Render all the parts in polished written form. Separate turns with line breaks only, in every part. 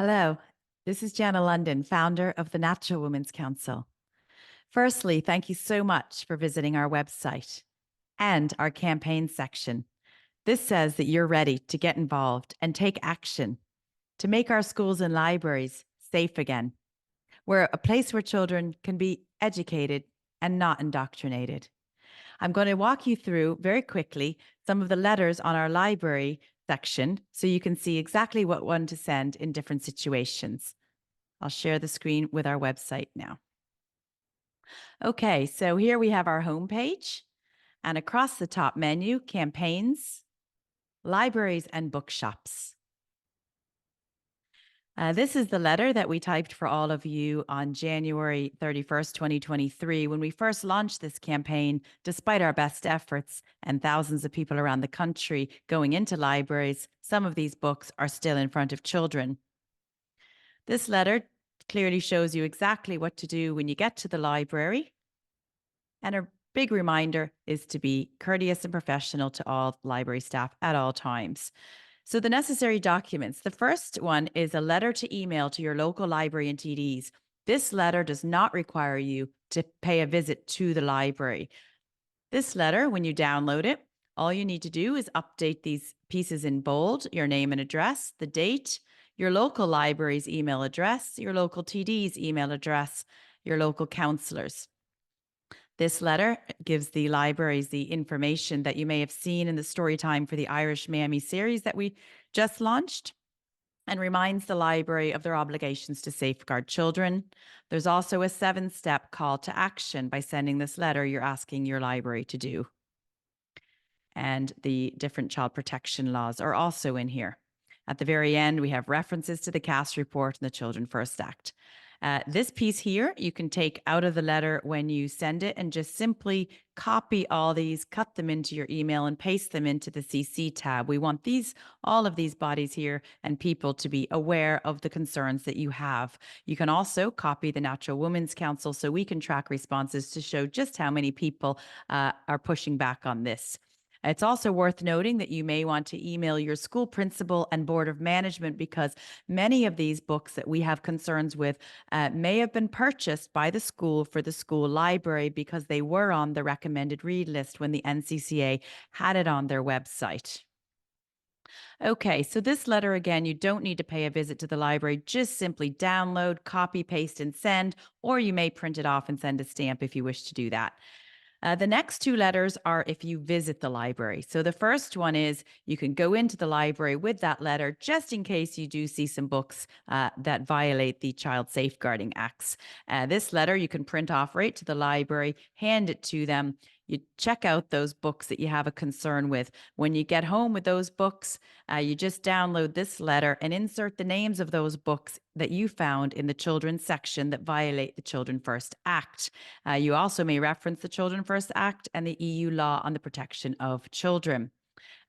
Hello, this is Jana London, founder of the Natural Women's Council. Firstly, thank you so much for visiting our website and our campaign section. This says that you're ready to get involved and take action to make our schools and libraries safe again. We're a place where children can be educated and not indoctrinated. I'm going to walk you through very quickly some of the letters on our library section so you can see exactly what one to send in different situations. I'll share the screen with our website now. Okay, so here we have our homepage, and across the top menu, campaigns, libraries, and bookshops. This is the letter that we typed for all of you on January 31st, 2023, when we first launched this campaign, despite our best efforts and thousands of people around the country going into libraries. Some of these books are still in front of children. This letter clearly shows you exactly what to do when you get to the library. And a big reminder is to be courteous and professional to all library staff at all times. So, the necessary documents. The first one is a letter to email to your local library and TDs. This letter does not require you to pay a visit to the library. This letter, when you download it, all you need to do is update these pieces in bold, your name and address, the date, your local library's email address, your local TD's email address, your local counselors. This letter gives the libraries the information that you may have seen in the Storytime for the Irish Mammy series that we just launched, and reminds the library of their obligations to safeguard children. There's also a 7-step call to action by sending this letter you're asking your library to do. And the different child protection laws are also in here. At the very end, we have references to the CAS report and the Children First Act. This piece here, you can take out of the letter when you send it and just simply copy all these, cut them into your email and paste them into the CC tab. We want all of these bodies here and people to be aware of the concerns that you have. You can also copy the Natural Women's Council so we can track responses to show just how many people are pushing back on this. It's also worth noting that you may want to email your school principal and board of management because many of these books that we have concerns with may have been purchased by the school for the school library because they were on the recommended read list when the NCCA had it on their website. Okay, so this letter again, you don't need to pay a visit to the library, just simply download, copy, paste, and send, or you may print it off and send a stamp if you wish to do that. The next two letters are if you visit the library. So the first one is you can go into the library with that letter just in case you do see some books that violate the Child Safeguarding Acts. This letter you can print off right to the library, hand it to them. You check out those books that you have a concern with. When you get home with those books, you just download this letter and insert the names of those books that you found in the children's section that violate the Children First Act. You also may reference the Children First Act and the EU law on the protection of children.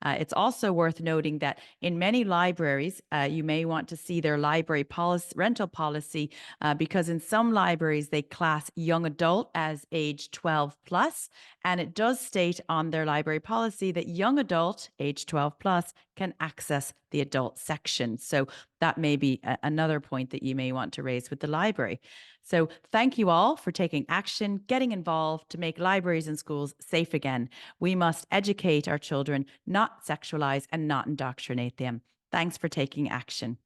It's also worth noting that in many libraries, you may want to see their library policy, rental policy, because in some libraries they class young adult as age 12 plus, and it does state on their library policy that young adult age 12 plus can access the adult section. So that may be another point that you may want to raise with the library. So thank you all for taking action, getting involved to make libraries and schools safe again. We must educate our children, not sexualize and not indoctrinate them. Thanks for taking action.